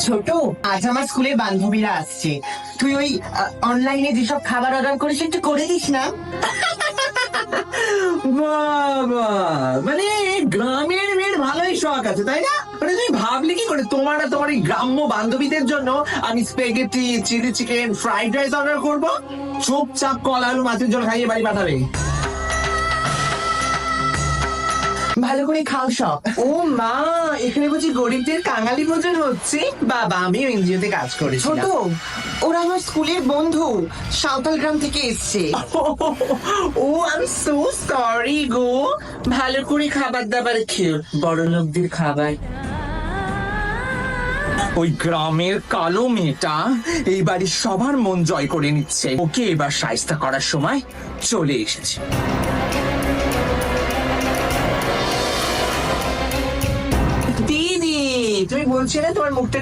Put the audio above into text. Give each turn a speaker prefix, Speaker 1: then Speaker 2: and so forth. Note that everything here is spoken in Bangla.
Speaker 1: ছোট, আজ আমার স্কুলের বান্ধবীরা আসছে। তুই ওই অনলাইনে যেসব খাবার অর্ডার করিস একটু করে দিস না।
Speaker 2: বাবা, মানে গ্রামের মেয়ের ভালোই শখ আছে তাই না? মানে তুমি ভাবলে কি করে তোমার আর তোমার এই গ্রাম্য বান্ধবীদের জন্য আমি spaghetti, chilli chicken, fried rice order করবো? চুপচাপ কলা আলু মাছের জল খাইয়ে বাড়ি পাঠাবে।
Speaker 1: ভালো করে খাও সব।
Speaker 2: ও মা, এখানে বুঝি গরিবদের কাঙালি ভোজন হচ্ছে? বাবা, আমিও এনজিওতে কাজ
Speaker 1: ছোট,
Speaker 2: করেছিলাম।
Speaker 1: ওরা আমার স্কুলের বন্ধু, সাঁওতাল গ্রাম থেকে এসছে।
Speaker 2: ও আমি সো সরি গো। ভালো করে খাবার দাবার খেও, বড় লোকদের খাবার। ওই গ্রামের কালো মেয়েটা এই বাড়ির সবার মন জয় করে নিচ্ছে। ওকে এবার শায়েস্তা করার সময় চলে এসেছে। দিদি, তুমি বলছিলে তোমার মুখটা